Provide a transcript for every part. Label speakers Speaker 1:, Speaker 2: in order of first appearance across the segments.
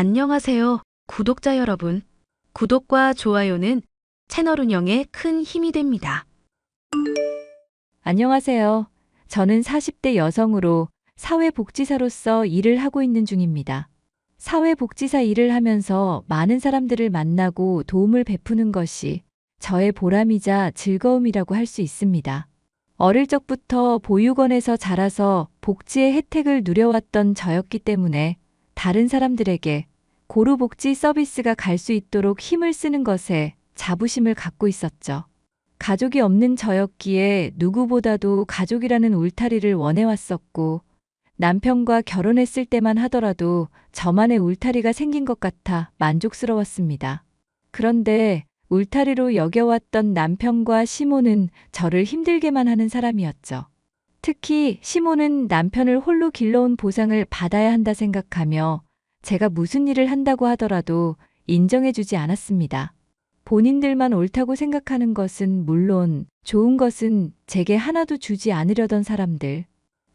Speaker 1: 안녕하세요, 구독자 여러분. 구독과 좋아요는 채널 운영에 큰 힘이 됩니다.
Speaker 2: 안녕하세요. 저는 40대 여성으로 사회복지사로서 일을 하고 있는 중입니다. 사회복지사 일을 하면서 많은 사람들을 만나고 도움을 베푸는 것이 저의 보람이자 즐거움이라고 할 수 있습니다. 어릴 적부터 보육원에서 자라서 복지의 혜택을 누려왔던 저였기 때문에 다른 사람들에게 고루복지 서비스가 갈 수 있도록 힘을 쓰는 것에 자부심을 갖고 있었죠. 가족이 없는 저였기에 누구보다도 가족이라는 울타리를 원해왔었고, 남편과 결혼했을 때만 하더라도 저만의 울타리가 생긴 것 같아 만족스러웠습니다. 그런데 울타리로 여겨왔던 남편과 시모는 저를 힘들게만 하는 사람이었죠. 특히 시모는 남편을 홀로 길러온 보상을 받아야 한다 생각하며 제가 무슨 일을 한다고 하더라도 인정해주지 않았습니다. 본인들만 옳다고 생각하는 것은 물론 좋은 것은 제게 하나도 주지 않으려던 사람들.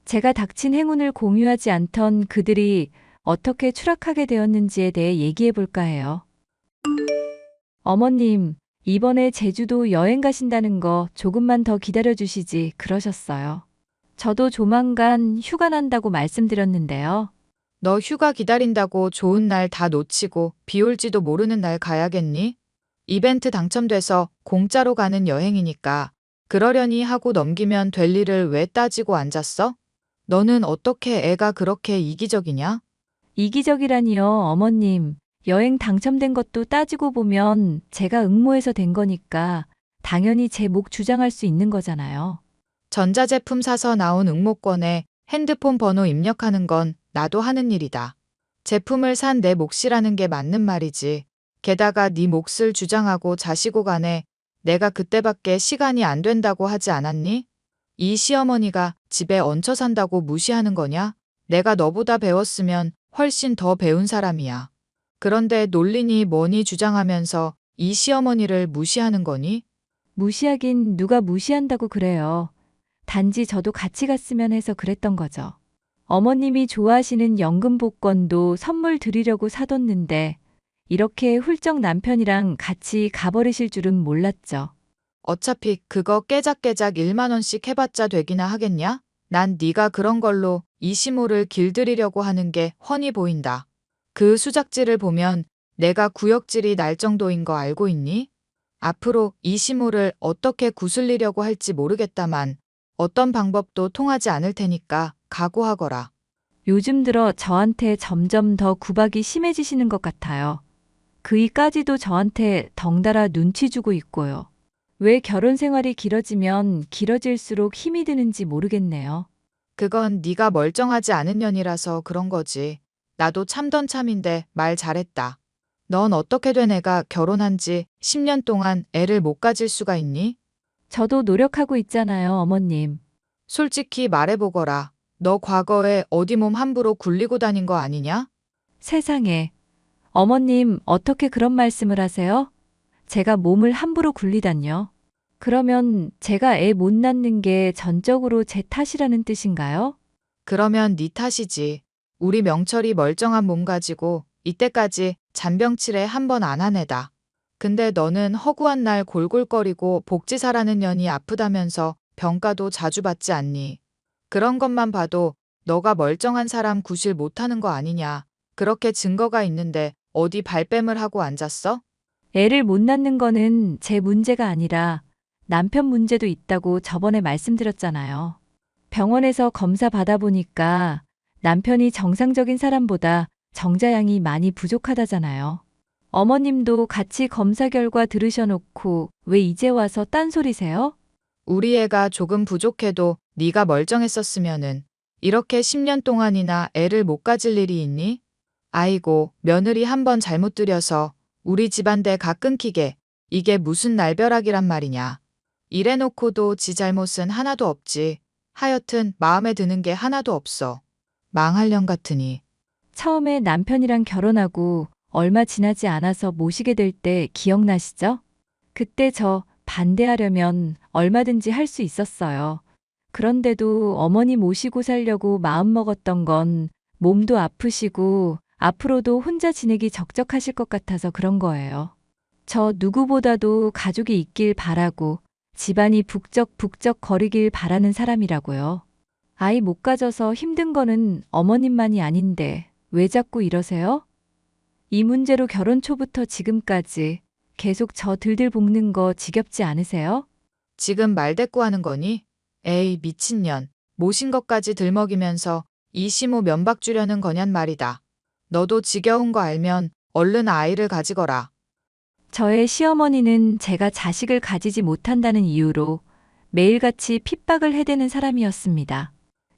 Speaker 2: 제가 닥친 행운을 공유하지 않던 그들이 어떻게 추락하게 되었는지에 대해 얘기해 볼까 해요. 어머님, 이번에 제주도 여행 가신다는 거 조금만 더 기다려 주시지 그러셨어요. 저도 조만간 휴가 난다고 말씀드렸는데요.
Speaker 3: 너 휴가 기다린다고 좋은 날 다 놓치고 비 올지도 모르는 날 가야겠니? 이벤트 당첨돼서 공짜로 가는 여행이니까 그러려니 하고 넘기면 될 일을 왜 따지고 앉았어? 너는 어떻게 애가 그렇게 이기적이냐?
Speaker 2: 이기적이라니요, 어머님. 여행 당첨된 것도 따지고 보면 제가 응모해서 된 거니까 당연히 제 목 주장할 수 있는 거잖아요.
Speaker 3: 전자제품 사서 나온 응모권에 핸드폰 번호 입력하는 건 나도 하는 일이다. 제품을 산 내 몫이라는 게 맞는 말이지. 게다가 네 몫을 주장하고 자시고 가네. 내가 그때밖에 시간이 안 된다고 하지 않았니? 이 시어머니가 집에 얹혀 산다고 무시하는 거냐? 내가 너보다 배웠으면 훨씬 더 배운 사람이야. 그런데 논리니 뭐니 주장하면서 이 시어머니를 무시하는 거니?
Speaker 2: 무시하긴 누가 무시한다고 그래요. 단지 저도 같이 갔으면 해서 그랬던 거죠. 어머님이 좋아하시는 연금 복권도 선물 드리려고 사뒀는데 이렇게 훌쩍 남편이랑 같이 가버리실 줄은 몰랐죠.
Speaker 3: 어차피 그거 깨작깨작 1만 원씩 해봤자 되기나 하겠냐? 난 네가 그런 걸로 이시모를 길들이려고 하는 게 훤히 보인다. 그 수작질을 보면 내가 구역질이 날 정도인 거 알고 있니? 앞으로 이시모를 어떻게 구슬리려고 할지 모르겠다만 어떤 방법도 통하지 않을 테니까 각오하거라.
Speaker 2: 요즘 들어 저한테 점점 더 구박이 심해지시는 것 같아요. 그이까지도 저한테 덩달아 눈치 주고 있고요. 왜 결혼 생활이 길어지면 길어질수록 힘이 드는지 모르겠네요.
Speaker 3: 그건 네가 멀쩡하지 않은 년이라서 그런 거지. 나도 참던 참인데 말 잘했다. 넌 어떻게 된 애가 결혼한 지 10년 동안 애를 못 가질 수가 있니?
Speaker 2: 저도 노력하고 있잖아요, 어머님.
Speaker 3: 솔직히 말해보거라. 너 과거에 어디 몸 함부로 굴리고 다닌 거 아니냐?
Speaker 2: 세상에. 어머님, 어떻게 그런 말씀을 하세요? 제가 몸을 함부로 굴리다뇨. 그러면 제가 애 못 낳는 게 전적으로 제 탓이라는 뜻인가요?
Speaker 3: 그러면 네 탓이지. 우리 명철이 멀쩡한 몸 가지고 이때까지 잔병치레 한 번 안 한 애다. 근데 너는 허구한 날 골골거리고 복지사라는 년이 아프다면서 병가도 자주 받지 않니? 그런 것만 봐도 너가 멀쩡한 사람 구실 못하는 거 아니냐. 그렇게 증거가 있는데 어디 발뺌을 하고 앉았어?
Speaker 2: 애를 못 낳는 거는 제 문제가 아니라 남편 문제도 있다고 저번에 말씀드렸잖아요. 병원에서 검사 받아보니까 남편이 정상적인 사람보다 정자양이 많이 부족하다잖아요. 어머님도 같이 검사 결과 들으셔놓고 왜 이제 와서 딴소리세요?
Speaker 3: 우리 애가 조금 부족해도 네가 멀쩡했었으면은 이렇게 10년 동안이나 애를 못 가질 일이 있니? 아이고, 며느리 한 번 잘못 들여서 우리 집안대 가 끊기게. 이게 무슨 날벼락이란 말이냐. 이래놓고도 지 잘못은 하나도 없지. 하여튼 마음에 드는 게 하나도 없어. 망할 년 같으니.
Speaker 2: 처음에 남편이랑 결혼하고 얼마 지나지 않아서 모시게 될 때 기억나시죠? 그때 저 반대하려면 얼마든지 할 수 있었어요. 그런데도 어머니 모시고 살려고 마음먹었던 건 몸도 아프시고 앞으로도 혼자 지내기 적적하실 것 같아서 그런 거예요. 저 누구보다도 가족이 있길 바라고 집안이 북적북적 거리길 바라는 사람이라고요. 아이 못 가져서 힘든 거는 어머님만이 아닌데 왜 자꾸 이러세요? 이 문제로 결혼 초부터 지금까지 계속 저 들들 볶는 거 지겹지 않으세요?
Speaker 3: 지금 말대꾸하는 거니? 에이, 미친년. 모신 것까지 들먹이면서 이 시모 면박 주려는 거냔 말이다. 너도 지겨운 거 알면 얼른 아이를 가지거라.
Speaker 2: 저의 시어머니는 제가 자식을 가지지 못한다는 이유로 매일같이 핍박을 해대는 사람이었습니다.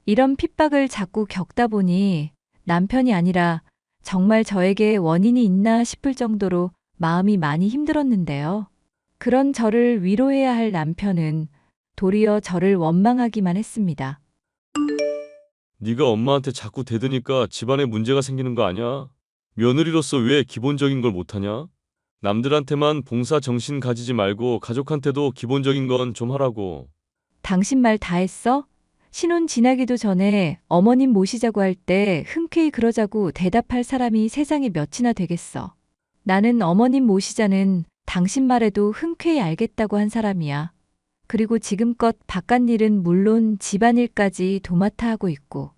Speaker 2: 이런 핍박을 자꾸 겪다 보니 남편이 아니라 정말 저에게 원인이 있나 싶을 정도로 마음이 많이 힘들었는데요. 그런 저를 위로해야 할 남편은 도리어 저를 원망하기만 했습니다.
Speaker 4: 네가 엄마한테 자꾸 대드니까 집안에 문제가 생기는 거 아니야? 며느리로서 왜 기본적인 걸 못하냐? 남들한테만 봉사 정신 가지지 말고 가족한테도 기본적인 건 좀 하라고.
Speaker 2: 당신 말 다 했어? 신혼 지나기도 전에 어머님 모시자고 할 때 흔쾌히 그러자고 대답할 사람이 세상에 몇이나 되겠어. 나는 어머님 모시자는 당신 말에도 흔쾌히 알겠다고 한 사람이야. 그리고 지금껏 바깥일은 물론 집안일까지 도맡아 하고 있고.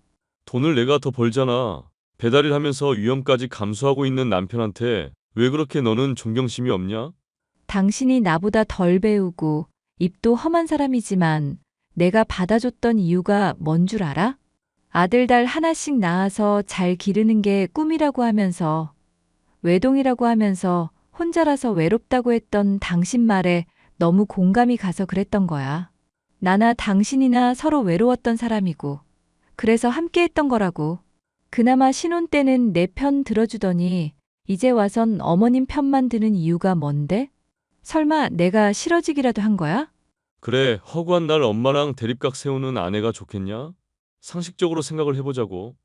Speaker 4: 돈을 내가 더 벌잖아. 배달일 하면서 위험까지 감수하고 있는 남편한테 왜 그렇게 너는 존경심이 없냐?
Speaker 2: 당신이 나보다 덜 배우고 입도 험한 사람이지만 내가 받아줬던 이유가 뭔 줄 알아? 아들, 딸 하나씩 낳아서 잘 기르는 게 꿈이라고 하면서 외동이라고 하면서 혼자라서 외롭다고 했던 당신 말에 너무 공감이 가서 그랬던 거야. 나나 당신이나 서로 외로웠던 사람이고 그래서 함께 했던 거라고. 그나마 신혼 때는 내 편 들어주더니 이제 와선 어머님 편만 드는 이유가 뭔데? 설마 내가 싫어지기라도 한 거야?
Speaker 4: 그래, 허구한 날 엄마랑 대립각 세우는 아내가 좋겠냐? 상식적으로 생각을 해보자고.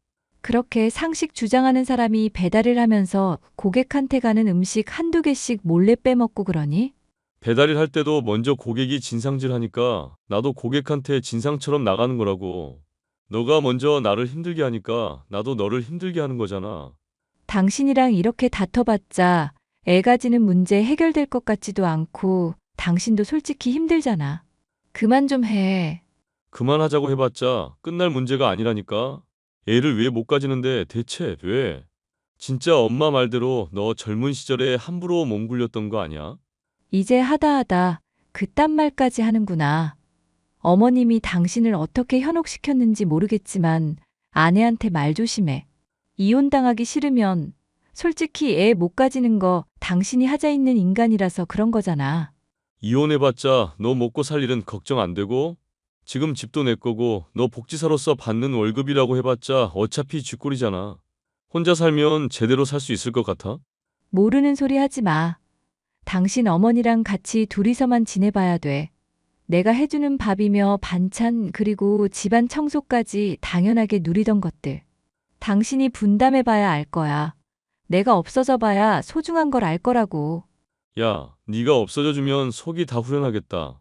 Speaker 2: 그렇게 상식 주장하는 사람이 배달을 하면서 고객한테 가는 음식 한두 개씩 몰래 빼먹고 그러니?
Speaker 4: 배달일 할 때도 먼저 고객이 진상질 하니까 나도 고객한테 진상처럼 나가는 거라고. 너가 먼저 나를 힘들게 하니까 나도 너를 힘들게 하는 거잖아.
Speaker 2: 당신이랑 이렇게 다퉈봤자 애 가지는 문제 해결될 것 같지도 않고 당신도 솔직히 힘들잖아. 그만 좀 해.
Speaker 4: 그만하자고 해봤자 끝날 문제가 아니라니까. 애를 왜 못 가지는데 대체 왜? 진짜 엄마 말대로 너 젊은 시절에 함부로 몸 굴렸던 거 아니야?
Speaker 2: 이제 하다 그딴 말까지 하는구나. 어머님이 당신을 어떻게 현혹시켰는지 모르겠지만 아내한테 말 조심해. 이혼당하기 싫으면 솔직히 애 못 가지는 거 당신이 하자 있는 인간이라서 그런 거잖아.
Speaker 4: 이혼해봤자 너 먹고 살 일은 걱정 안 되고 지금 집도 내 거고 너 복지사로서 받는 월급이라고 해봤자 어차피 쥐꼬리잖아. 혼자 살면 제대로 살 수 있을 것 같아?
Speaker 2: 모르는 소리 하지 마. 당신 어머니랑 같이 둘이서만 지내봐야 돼. 내가 해주는 밥이며 반찬 그리고 집안 청소까지 당연하게 누리던 것들. 당신이 분담해봐야 알 거야. 내가 없어져 봐야 소중한 걸 알 거라고.
Speaker 4: 야, 네가 없어져 주면 속이 다 후련하겠다.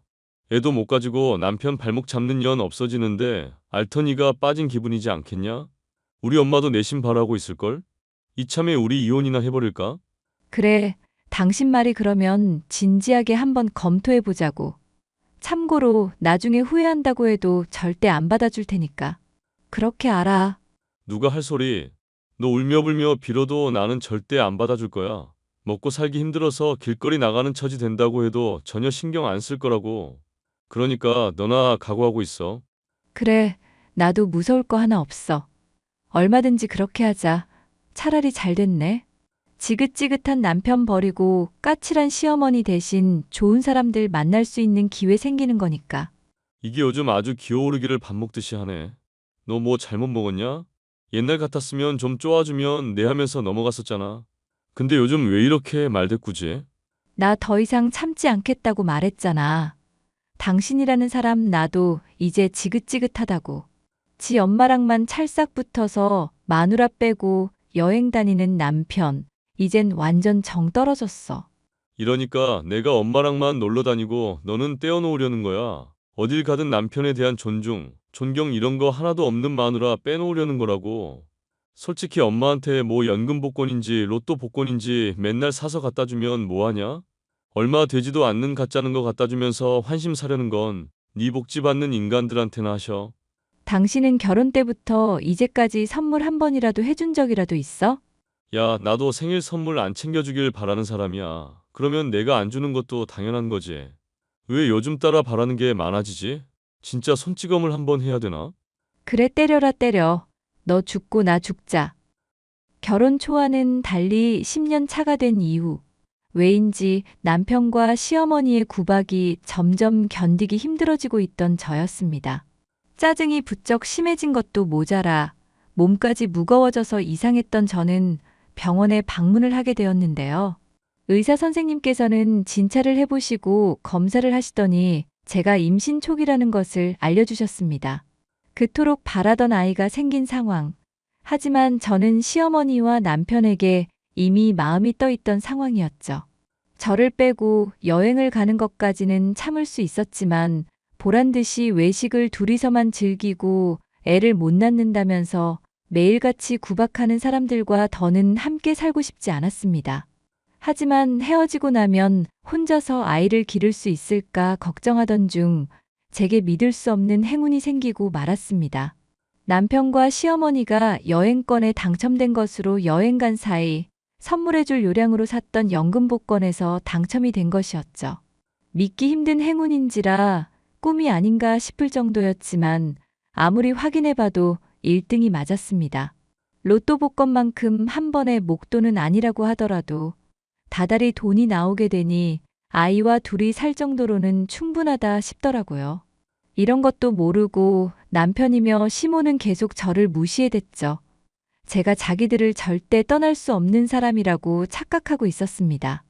Speaker 4: 애도 못 가지고 남편 발목 잡는 년 없어지는데 알턴이가 빠진 기분이지 않겠냐? 우리 엄마도 내심 바라고 있을걸? 이참에 우리 이혼이나 해버릴까?
Speaker 2: 그래, 당신 말이 그러면 진지하게 한번 검토해보자고. 참고로 나중에 후회한다고 해도 절대 안 받아줄 테니까. 그렇게 알아.
Speaker 4: 누가 할 소리? 너 울며불며 빌어도 나는 절대 안 받아줄 거야. 먹고 살기 힘들어서 길거리 나가는 처지 된다고 해도 전혀 신경 안 쓸 거라고. 그러니까 너나 각오하고 있어.
Speaker 2: 그래, 나도 무서울 거 하나 없어. 얼마든지 그렇게 하자. 차라리 잘 됐네. 지긋지긋한 남편 버리고 까칠한 시어머니 대신 좋은 사람들 만날 수 있는 기회 생기는 거니까.
Speaker 4: 이게 요즘 아주 기어오르기를 밥 먹듯이 하네. 너 뭐 잘못 먹었냐? 옛날 같았으면 좀 쪼아주면 내 하면서 넘어갔었잖아. 근데 요즘 왜 이렇게 말대꾸지?
Speaker 2: 나 더 이상 참지 않겠다고 말했잖아. 당신이라는 사람 나도 이제 지긋지긋하다고. 지 엄마랑만 찰싹 붙어서 마누라 빼고 여행 다니는 남편. 이젠 완전 정 떨어졌어.
Speaker 4: 이러니까 내가 엄마랑만 놀러 다니고 너는 떼어놓으려는 거야. 어딜 가든 남편에 대한 존중, 존경 이런 거 하나도 없는 마누라 빼놓으려는 거라고. 솔직히 엄마한테 뭐 연금 복권인지 로또 복권인지 맨날 사서 갖다 주면 뭐하냐? 얼마 되지도 않는 가짜는 거 갖다 주면서 환심 사려는 건 네 복지 받는 인간들한테나 하셔.
Speaker 2: 당신은 결혼 때부터 이제까지 선물 한 번이라도 해준 적이라도 있어?
Speaker 4: 야, 나도 생일 선물 안 챙겨주길 바라는 사람이야. 그러면 내가 안 주는 것도 당연한 거지. 왜 요즘 따라 바라는 게 많아지지? 진짜 손찌검을 한번 해야 되나?
Speaker 2: 그래 때려라 때려. 너 죽고 나 죽자. 결혼 초와는 달리 10년 차가 된 이후 왜인지 남편과 시어머니의 구박이 점점 견디기 힘들어지고 있던 저였습니다. 짜증이 부쩍 심해진 것도 모자라 몸까지 무거워져서 이상했던 저는 병원에 방문을 하게 되었는데요. 의사 선생님께서는 진찰을 해보시고 검사를 하시더니 제가 임신 초기라는 것을 알려주셨습니다. 그토록 바라던 아이가 생긴 상황. 하지만 저는 시어머니와 남편에게 이미 마음이 떠 있던 상황이었죠. 저를 빼고 여행을 가는 것까지는 참을 수 있었지만 보란 듯이 외식을 둘이서만 즐기고 애를 못 낳는다면서 매일같이 구박하는 사람들과 더는 함께 살고 싶지 않았습니다. 하지만 헤어지고 나면 혼자서 아이를 기를 수 있을까 걱정하던 중 제게 믿을 수 없는 행운이 생기고 말았습니다. 남편과 시어머니가 여행권에 당첨된 것으로 여행 간 사이 선물해줄 요량으로 샀던 연금 복권에서 당첨이 된 것이었죠. 믿기 힘든 행운인지라 꿈이 아닌가 싶을 정도였지만 아무리 확인해봐도 1등이 맞았습니다. 로또 복권만큼 한 번의 목돈은 아니라고 하더라도 다달이 돈이 나오게 되니 아이와 둘이 살 정도로는 충분하다 싶더라고요. 이런 것도 모르고 남편이며 시모는 계속 저를 무시해댔죠. 제가 자기들을 절대 떠날 수 없는 사람이라고 착각하고 있었습니다.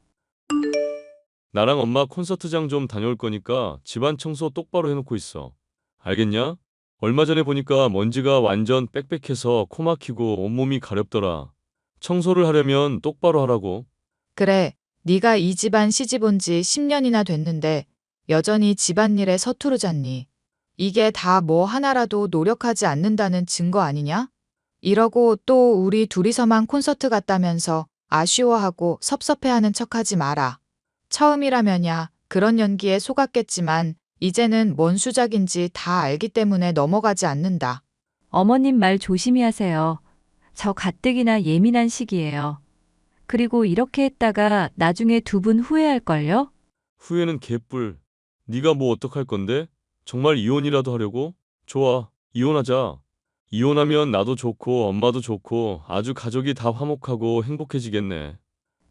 Speaker 4: 나랑 엄마 콘서트장 좀 다녀올 거니까 집안 청소 똑바로 해놓고 있어. 알겠냐? 얼마 전에 보니까 먼지가 완전 빽빽해서 코 막히고 온몸이 가렵더라. 청소를 하려면 똑바로 하라고.
Speaker 3: 그래, 네가 이 집안 시집 온 지 10년이나 됐는데 여전히 집안일에 서투르잖니. 이게 다 뭐 하나라도 노력하지 않는다는 증거 아니냐? 이러고 또 우리 둘이서만 콘서트 갔다면서 아쉬워하고 섭섭해하는 척하지 마라. 처음이라면야 그런 연기에 속았겠지만 이제는 뭔 수작인지 다 알기 때문에 넘어가지 않는다.
Speaker 2: 어머님 말 조심히 하세요. 저 가뜩이나 예민한 시기예요. 그리고 이렇게 했다가 나중에 두 분 후회할걸요?
Speaker 4: 후회는 개뿔. 네가 뭐 어떡할 건데? 정말 이혼이라도 하려고? 좋아, 이혼하자. 이혼하면 나도 좋고 엄마도 좋고 아주 가족이 다 화목하고 행복해지겠네.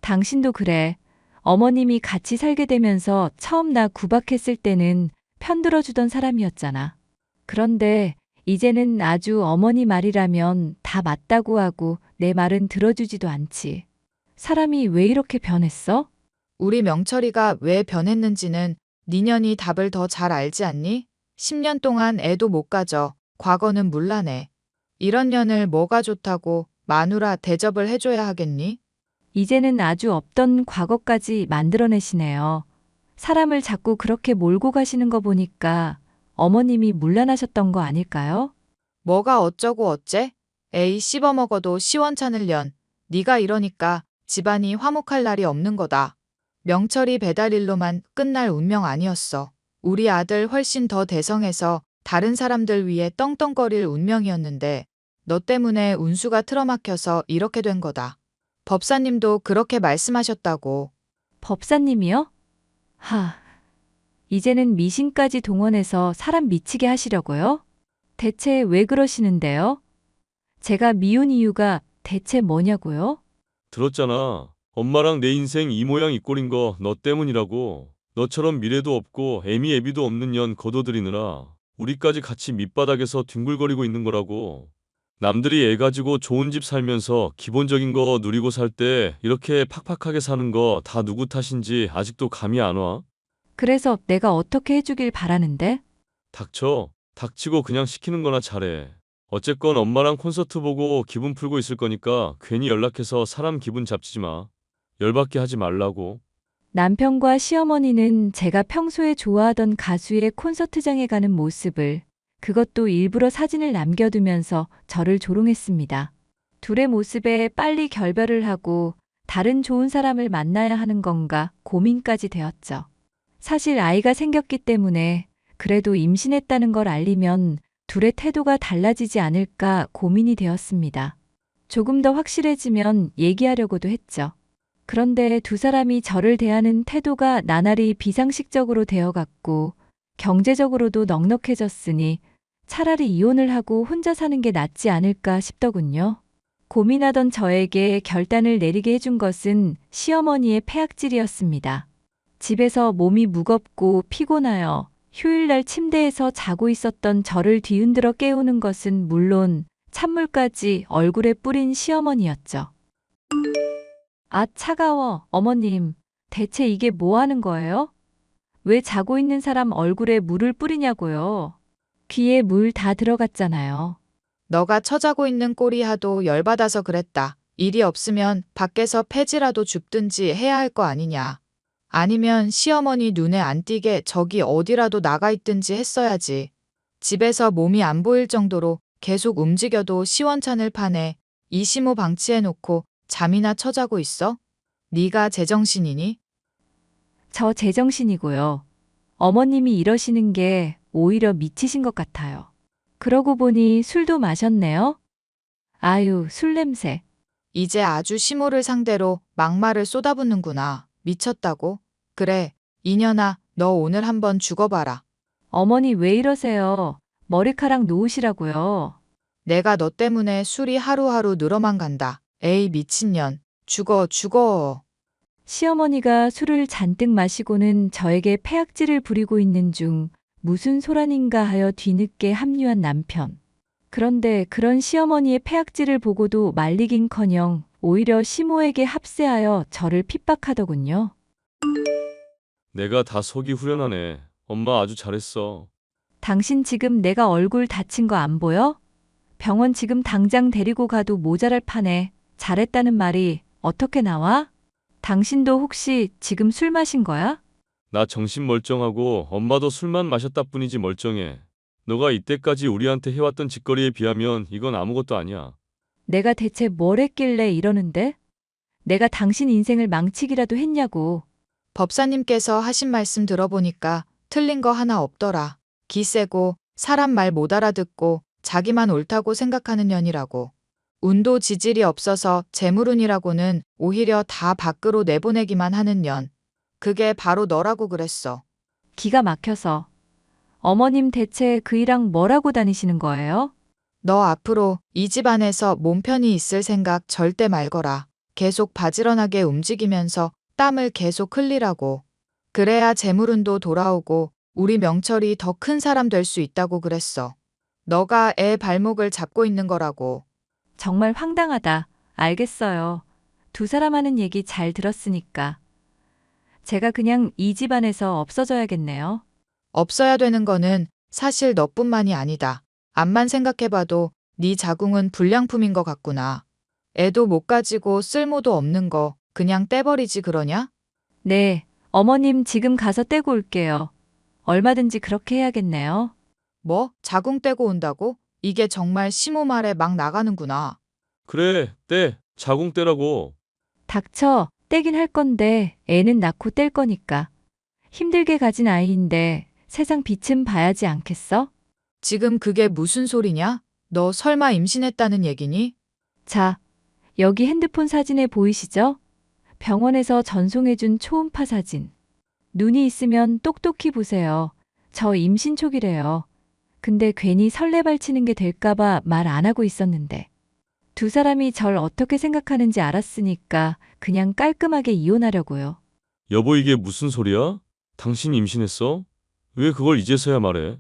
Speaker 2: 당신도 그래. 어머님이 같이 살게 되면서 처음 나 구박했을 때는 편들어주던 사람이었잖아. 그런데 이제는 아주 어머니 말이라면 다 맞다고 하고 내 말은 들어주지도 않지. 사람이 왜 이렇게 변했어?
Speaker 3: 우리 명철이가 왜 변했는지는 니년이 답을 더 잘 알지 않니? 10년 동안 애도 못 가져. 과거는 문란해. 이런 년을 뭐가 좋다고 마누라 대접을 해줘야 하겠니?
Speaker 2: 이제는 아주 없던 과거까지 만들어내시네요. 사람을 자꾸 그렇게 몰고 가시는 거 보니까 어머님이 문란하셨던 거 아닐까요?
Speaker 3: 뭐가 어쩌고 어째? 에이 씹어먹어도 시원찮을 년. 네가 이러니까 집안이 화목할 날이 없는 거다. 명철이 배달일로만 끝날 운명 아니었어. 우리 아들 훨씬 더 대성해서 다른 사람들 위해 떵떵거릴 운명이었는데 너 때문에 운수가 틀어막혀서 이렇게 된 거다. 법사님도 그렇게 말씀하셨다고.
Speaker 2: 법사님이요? 이제는 미신까지 동원해서 사람 미치게 하시려고요? 대체 왜 그러시는데요? 제가 미운 이유가 대체 뭐냐고요?
Speaker 4: 들었잖아. 엄마랑 내 인생 이 모양 이 꼴인 거 너 때문이라고. 너처럼 미래도 없고 애미 애비도 없는 년 거둬들이느라 우리까지 같이 밑바닥에서 뒹굴거리고 있는 거라고. 남들이 애 가지고 좋은 집 살면서 기본적인 거 누리고 살 때 이렇게 팍팍하게 사는 거 다 누구 탓인지 아직도 감이 안 와?
Speaker 2: 그래서 내가 어떻게 해주길 바라는데?
Speaker 4: 닥쳐. 닥치고 그냥 시키는 거나 잘해. 어쨌건 엄마랑 콘서트 보고 기분 풀고 있을 거니까 괜히 연락해서 사람 기분 잡치지 마. 열받게 하지 말라고.
Speaker 2: 남편과 시어머니는 제가 평소에 좋아하던 가수의 콘서트장에 가는 모습을 그것도 일부러 사진을 남겨두면서 저를 조롱했습니다. 둘의 모습에 빨리 결별을 하고 다른 좋은 사람을 만나야 하는 건가 고민까지 되었죠. 사실 아이가 생겼기 때문에 그래도 임신했다는 걸 알리면 둘의 태도가 달라지지 않을까 고민이 되었습니다. 조금 더 확실해지면 얘기하려고도 했죠. 그런데 두 사람이 저를 대하는 태도가 나날이 비상식적으로 되어갔고 경제적으로도 넉넉해졌으니 차라리 이혼을 하고 혼자 사는 게 낫지 않을까 싶더군요. 고민하던 저에게 결단을 내리게 해준 것은 시어머니의 폐악질이었습니다. 집에서 몸이 무겁고 피곤하여 휴일날 침대에서 자고 있었던 저를 뒤흔들어 깨우는 것은 물론 찬물까지 얼굴에 뿌린 시어머니였죠. 아, 차가워. 어머님, 대체 이게 뭐 하는 거예요? 왜 자고 있는 사람 얼굴에 물을 뿌리냐고요? 귀에 물 다 들어갔잖아요.
Speaker 3: 너가 처자고 있는 꼴이 하도 열받아서 그랬다. 일이 없으면 밖에서 폐지라도 줍든지 해야 할 거 아니냐. 아니면 시어머니 눈에 안 띄게 저기 어디라도 나가 있든지 했어야지. 집에서 몸이 안 보일 정도로 계속 움직여도 시원찮을 판에 이시모 방치해놓고 잠이나 처자고 있어? 네가 제정신이니?
Speaker 2: 저 제정신이고요. 어머님이 이러시는 게 오히려 미치신 것 같아요. 그러고 보니 술도 마셨네요? 아유, 술 냄새.
Speaker 3: 이제 아주 시모를 상대로 막말을 쏟아붓는구나. 미쳤다고? 그래, 이년아, 너 오늘 한번 죽어봐라.
Speaker 2: 어머니 왜 이러세요? 머리카락 놓으시라고요.
Speaker 3: 내가 너 때문에 술이 하루하루 늘어만 간다. 에이 미친년. 죽어 죽어.
Speaker 2: 시어머니가 술을 잔뜩 마시고는 저에게 폐악질을 부리고 있는 중 무슨 소란인가 하여 뒤늦게 합류한 남편. 그런데 그런 시어머니의 폐악질을 보고도 말리긴커녕 오히려 시모에게 합세하여 저를 핍박하더군요.
Speaker 4: 내가 다 속이 후련하네. 엄마 아주 잘했어.
Speaker 2: 당신 지금 내가 얼굴 다친 거 안 보여? 병원 지금 당장 데리고 가도 모자랄 판에 잘했다는 말이 어떻게 나와? 당신도 혹시 지금 술 마신 거야?
Speaker 4: 나 정신 멀쩡하고 엄마도 술만 마셨다 뿐이지 멀쩡해. 너가 이때까지 우리한테 해왔던 짓거리에 비하면 이건 아무것도 아니야.
Speaker 2: 내가 대체 뭘 했길래 이러는데? 내가 당신 인생을 망치기라도 했냐고.
Speaker 3: 법사님께서 하신 말씀 들어보니까 틀린 거 하나 없더라. 기 세고 사람 말 못 알아듣고 자기만 옳다고 생각하는 년이라고. 운도 지질이 없어서 재물운이라고는 오히려 다 밖으로 내보내기만 하는 년. 그게 바로 너라고 그랬어.
Speaker 2: 기가 막혀서. 어머님 대체 그이랑 뭐라고 다니시는 거예요?
Speaker 3: 너 앞으로 이 집안에서 몸 편히 있을 생각 절대 말거라. 계속 바지런하게 움직이면서 땀을 계속 흘리라고. 그래야 재물운도 돌아오고 우리 명철이 더 큰 사람 될 수 있다고 그랬어. 너가 애 발목을 잡고 있는 거라고.
Speaker 2: 정말 황당하다. 알겠어요. 두 사람 하는 얘기 잘 들었으니까. 제가 그냥 이 집안에서 없어져야겠네요.
Speaker 3: 없어야 되는 거는 사실 너뿐만이 아니다. 암만 생각해봐도 네 자궁은 불량품인 것 같구나. 애도 못 가지고 쓸모도 없는 거 그냥 떼버리지 그러냐?
Speaker 2: 네, 어머님 지금 가서 떼고 올게요. 얼마든지 그렇게 해야겠네요.
Speaker 3: 뭐? 자궁 떼고 온다고? 이게 정말 시모 말에 막 나가는구나.
Speaker 4: 그래, 떼. 자궁 떼라고.
Speaker 2: 닥쳐, 떼긴 할 건데 애는 낳고 뗄 거니까. 힘들게 가진 아이인데 세상 빛은 봐야지 않겠어?
Speaker 3: 지금 그게 무슨 소리냐? 너 설마 임신했다는 얘기니?
Speaker 2: 자, 여기 핸드폰 사진에 보이시죠? 병원에서 전송해준 초음파 사진. 눈이 있으면 똑똑히 보세요. 저 임신 초기래요. 근데 괜히 설레발치는 게 될까봐 말 안 하고 있었는데. 두 사람이 절 어떻게 생각하는지 알았으니까 그냥 깔끔하게 이혼하려고요.
Speaker 4: 여보 이게 무슨 소리야? 당신 임신했어? 왜 그걸 이제서야 말해?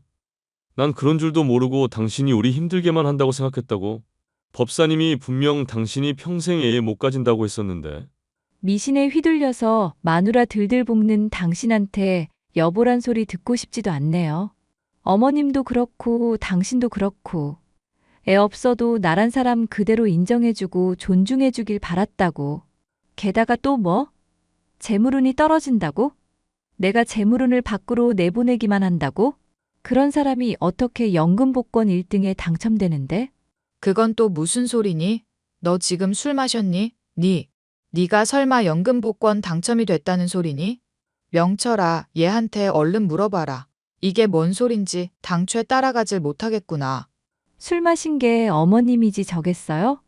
Speaker 4: 난 그런 줄도 모르고 당신이 우리 힘들게만 한다고 생각했다고. 법사님이 분명 당신이 평생 애 못 가진다고 했었는데.
Speaker 2: 미신에 휘둘려서 마누라 들들 볶는 당신한테 여보란 소리 듣고 싶지도 않네요. 어머님도 그렇고 당신도 그렇고 애 없어도 나란 사람 그대로 인정해주고 존중해주길 바랐다고. 게다가 또 뭐? 재물운이 떨어진다고? 내가 재물운을 밖으로 내보내기만 한다고? 그런 사람이 어떻게 연금복권 1등에 당첨되는데?
Speaker 3: 그건 또 무슨 소리니? 너 지금 술 마셨니? 네가 설마 연금 복권 당첨이 됐다는 소리니? 명철아, 얘한테 얼른 물어봐라. 이게 뭔 소린지 당최 따라가질 못하겠구나.
Speaker 2: 술 마신 게 어머님이지 저겠어요?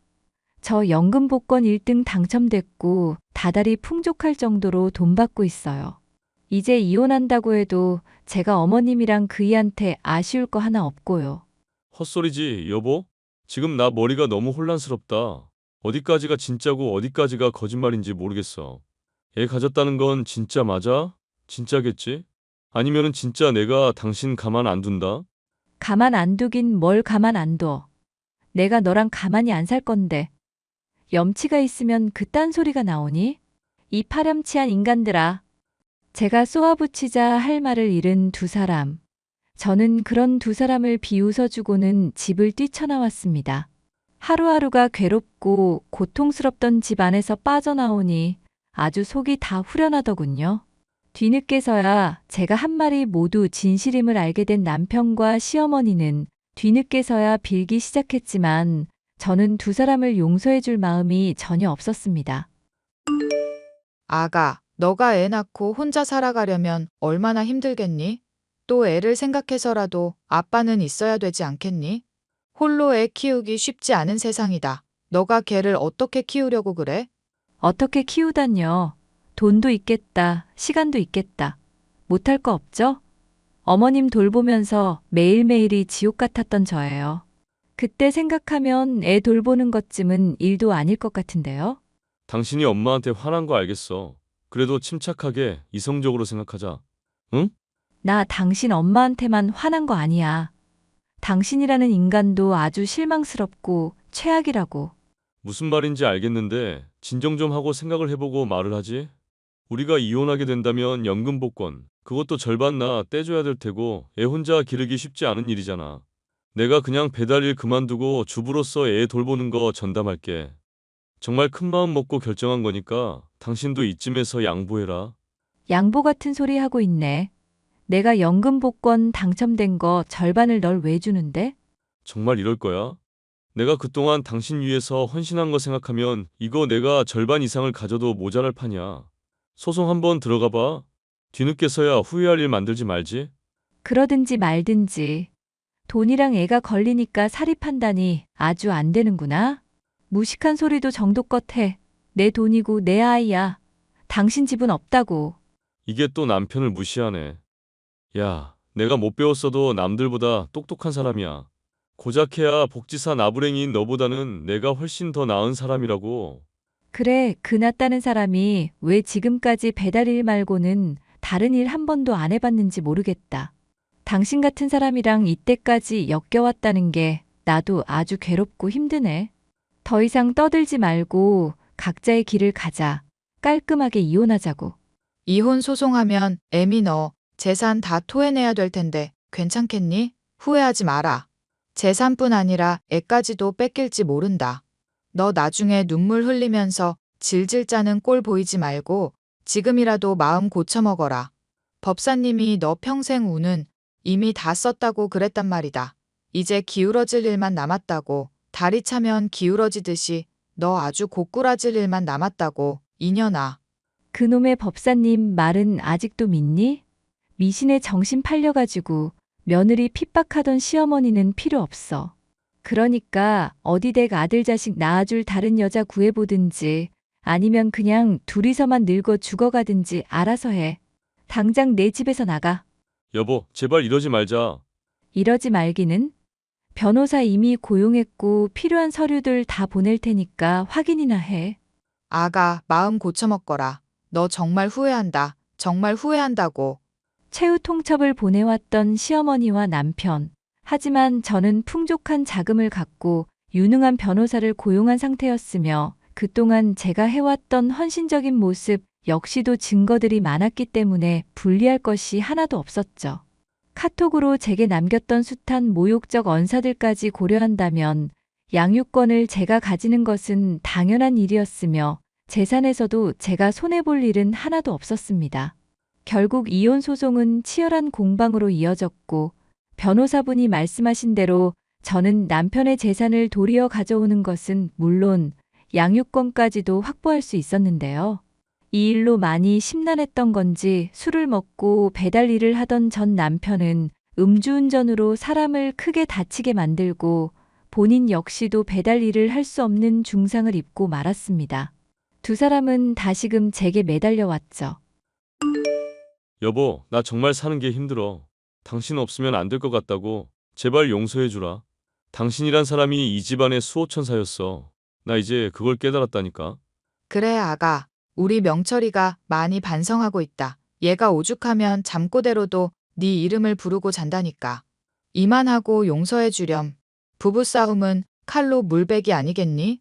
Speaker 2: 저 연금 복권 1등 당첨됐고 다달이 풍족할 정도로 돈 받고 있어요. 이제 이혼한다고 해도 제가 어머님이랑 그이한테 아쉬울 거 하나 없고요.
Speaker 4: 헛소리지, 여보? 지금 나 머리가 너무 혼란스럽다. 어디까지가 진짜고 어디까지가 거짓말인지 모르겠어. 애 가졌다는 건 진짜 맞아? 진짜겠지? 아니면은 진짜 내가 당신 가만 안 둔다?
Speaker 2: 가만 안 두긴 뭘 가만 안 둬. 내가 너랑 가만히 안 살 건데. 염치가 있으면 그딴 소리가 나오니? 이 파렴치한 인간들아. 제가 쏘아붙이자 할 말을 잃은 두 사람. 저는 그런 두 사람을 비웃어주고는 집을 뛰쳐나왔습니다. 하루하루가 괴롭고 고통스럽던 집 안에서 빠져나오니 아주 속이 다 후련하더군요. 뒤늦게서야 제가 한 말이 모두 진실임을 알게 된 남편과 시어머니는 뒤늦게서야 빌기 시작했지만 저는 두 사람을 용서해 줄 마음이 전혀 없었습니다.
Speaker 3: 아가, 너가 애 낳고 혼자 살아가려면 얼마나 힘들겠니? 또 애를 생각해서라도 아빠는 있어야 되지 않겠니? 홀로 애 키우기 쉽지 않은 세상이다. 너가 걔를 어떻게 키우려고 그래?
Speaker 2: 어떻게 키우단요. 돈도 있겠다, 시간도 있겠다. 못할 거 없죠? 어머님 돌보면서 매일매일이 지옥 같았던 저예요. 그때 생각하면 애 돌보는 것쯤은 일도 아닐 것 같은데요.
Speaker 4: 당신이 엄마한테 화난 거 알겠어. 그래도 침착하게 이성적으로 생각하자. 응?
Speaker 2: 나 당신 엄마한테만 화난 거 아니야. 당신이라는 인간도 아주 실망스럽고 최악이라고.
Speaker 4: 무슨 말인지 알겠는데 진정 좀 하고 생각을 해보고 말을 하지. 우리가 이혼하게 된다면 연금 복권, 그것도 절반 나 떼줘야 될 테고 애 혼자 기르기 쉽지 않은 일이잖아. 내가 그냥 배달일 그만두고 주부로서 애 돌보는 거 전담할게. 정말 큰 마음 먹고 결정한 거니까 당신도 이쯤에서 양보해라.
Speaker 2: 양보 같은 소리 하고 있네. 내가 연금 복권 당첨된 거 절반을 널 왜 주는데?
Speaker 4: 정말 이럴 거야? 내가 그동안 당신 위해서 헌신한 거 생각하면 이거 내가 절반 이상을 가져도 모자랄 판이야. 소송 한번 들어가 봐. 뒤늦게서야 후회할 일 만들지 말지.
Speaker 2: 그러든지 말든지. 돈이랑 애가 걸리니까 사리 판단이 아주 안 되는구나. 무식한 소리도 정도껏 해. 내 돈이고 내 아이야. 당신 집은 없다고.
Speaker 4: 이게 또 남편을 무시하네. 야, 내가 못 배웠어도 남들보다 똑똑한 사람이야. 고작해야 복지사 나부랭이인 너보다는 내가 훨씬 더 나은 사람이라고.
Speaker 2: 그래, 그 낫다는 사람이 왜 지금까지 배달 일 말고는 다른 일 한 번도 안 해봤는지 모르겠다. 당신 같은 사람이랑 이때까지 엮여왔다는 게 나도 아주 괴롭고 힘드네. 더 이상 떠들지 말고 각자의 길을 가자. 깔끔하게 이혼하자고.
Speaker 3: 이혼 소송하면 애미 너 재산 다 토해내야 될 텐데 괜찮겠니? 후회하지 마라. 재산뿐 아니라 애까지도 뺏길지 모른다. 너 나중에 눈물 흘리면서 질질 짜는 꼴 보이지 말고 지금이라도 마음 고쳐먹어라. 법사님이 너 평생 우는 이미 다 썼다고 그랬단 말이다. 이제 기울어질 일만 남았다고. 다리 차면 기울어지듯이 너 아주 고꾸라질 일만 남았다고. 이년아.
Speaker 2: 그놈의 법사님 말은 아직도 믿니? 미신에 정신 팔려가지고 며느리 핍박하던 시어머니는 필요 없어. 그러니까 어디 댁 아들 자식 낳아줄 다른 여자 구해보든지 아니면 그냥 둘이서만 늙어 죽어가든지 알아서 해. 당장 내 집에서 나가.
Speaker 4: 여보, 제발 이러지 말자.
Speaker 2: 이러지 말기는. 변호사 이미 고용했고 필요한 서류들 다 보낼 테니까 확인이나 해.
Speaker 3: 아가, 마음 고쳐먹거라. 너 정말 후회한다. 정말 후회한다고.
Speaker 2: 최후 통첩을 보내왔던 시어머니와 남편. 하지만 저는 풍족한 자금을 갖고 유능한 변호사를 고용한 상태였으며 그동안 제가 해왔던 헌신적인 모습 역시도 증거들이 많았기 때문에 불리할 것이 하나도 없었죠. 카톡으로 제게 남겼던 숱한 모욕적 언사들까지 고려한다면 양육권을 제가 가지는 것은 당연한 일이었으며 재산에서도 제가 손해볼 일은 하나도 없었습니다. 결국 이혼 소송은 치열한 공방으로 이어졌고 변호사분이 말씀하신 대로 저는 남편의 재산을 도리어 가져오는 것은 물론 양육권까지도 확보할 수 있었는데요. 이 일로 많이 심란했던 건지 술을 먹고 배달 일을 하던 전 남편은 음주운전으로 사람을 크게 다치게 만들고 본인 역시도 배달 일을 할 수 없는 중상을 입고 말았습니다. 두 사람은 다시금 제게 매달려 왔죠.
Speaker 4: 여보, 나 정말 사는 게 힘들어. 당신 없으면 안 될 것 같다고. 제발 용서해주라. 당신이란 사람이 이 집안의 수호천사였어. 나 이제 그걸 깨달았다니까.
Speaker 3: 그래, 아가. 우리 명철이가 많이 반성하고 있다. 얘가 오죽하면 잠꼬대로도 네 이름을 부르고 잔다니까. 이만하고 용서해 주렴. 부부싸움은 칼로 물베기 아니겠니?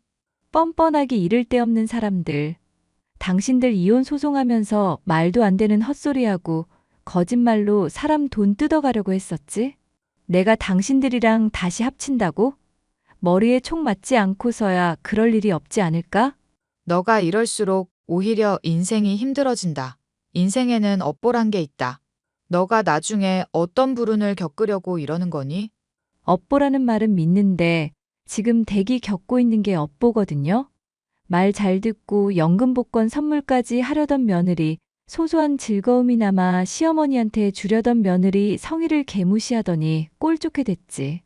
Speaker 2: 뻔뻔하게 이를 데 없는 사람들. 당신들 이혼 소송하면서 말도 안 되는 헛소리하고 거짓말로 사람 돈 뜯어가려고 했었지? 내가 당신들이랑 다시 합친다고? 머리에 총 맞지 않고서야 그럴 일이 없지 않을까?
Speaker 3: 너가 이럴수록 오히려 인생이 힘들어진다. 인생에는 업보란 게 있다. 너가 나중에 어떤 불운을 겪으려고 이러는 거니?
Speaker 2: 업보라는 말은 믿는데 지금 댁이 겪고 있는 게 업보거든요. 말 잘 듣고 연금복권 선물까지 하려던 며느리, 소소한 즐거움이나마 시어머니한테 주려던 며느리 성의를 개무시하더니 꼴 좋게 됐지.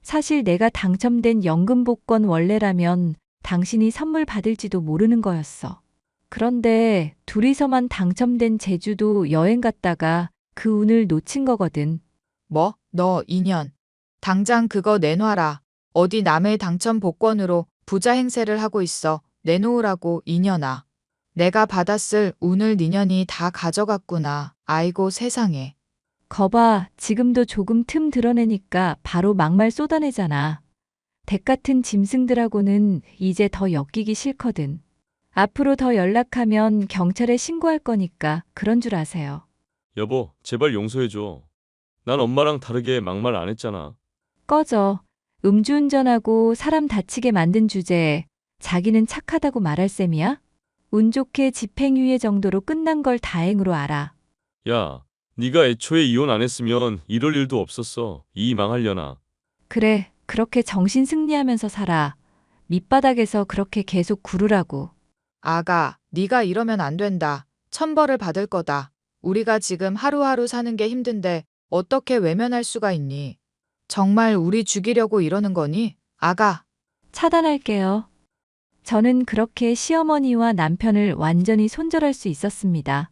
Speaker 2: 사실 내가 당첨된 연금복권 원래라면 당신이 선물 받을지도 모르는 거였어. 그런데 둘이서만 당첨된 제주도 여행 갔다가 그 운을 놓친 거거든.
Speaker 3: 뭐? 너 인연. 당장 그거 내놔라. 어디 남의 당첨 복권으로 부자 행세를 하고 있어. 내놓으라고 인연아. 내가 받았을 운을 니년이 다 가져갔구나. 아이고 세상에.
Speaker 2: 거봐, 지금도 조금 틈 드러내니까 바로 막말 쏟아내잖아. 댁 같은 짐승들하고는 이제 더 엮이기 싫거든. 앞으로 더 연락하면 경찰에 신고할 거니까 그런 줄 아세요.
Speaker 4: 여보, 제발 용서해줘. 난 엄마랑 다르게 막말 안 했잖아.
Speaker 2: 꺼져. 음주운전하고 사람 다치게 만든 주제에 자기는 착하다고 말할 셈이야? 운 좋게 집행유예 정도로 끝난 걸 다행으로 알아.
Speaker 4: 야, 네가 애초에 이혼 안 했으면 이럴 일도 없었어. 이 망하려나.
Speaker 2: 그래, 그렇게 정신 승리하면서 살아. 밑바닥에서 그렇게 계속 구르라고.
Speaker 3: 아가, 네가 이러면 안 된다. 천벌을 받을 거다. 우리가 지금 하루하루 사는 게 힘든데 어떻게 외면할 수가 있니? 정말 우리 죽이려고 이러는 거니? 아가.
Speaker 2: 차단할게요. 저는 그렇게 시어머니와 남편을 완전히 손절할 수 있었습니다.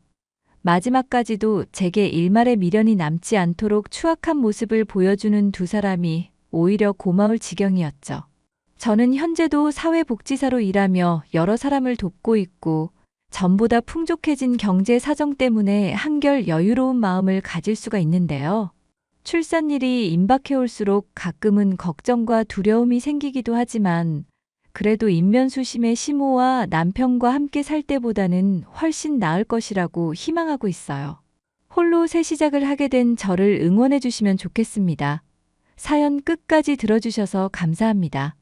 Speaker 2: 마지막까지도 제게 일말의 미련이 남지 않도록 추악한 모습을 보여주는 두 사람이 오히려 고마울 지경이었죠. 저는 현재도 사회복지사로 일하며 여러 사람을 돕고 있고 전보다 풍족해진 경제 사정 때문에 한결 여유로운 마음을 가질 수가 있는데요. 출산일이 임박해 올수록 가끔은 걱정과 두려움이 생기기도 하지만 그래도 인면수심의 시모와 남편과 함께 살 때보다는 훨씬 나을 것이라고 희망하고 있어요. 홀로 새 시작을 하게 된 저를 응원해 주시면 좋겠습니다. 사연 끝까지 들어주셔서 감사합니다.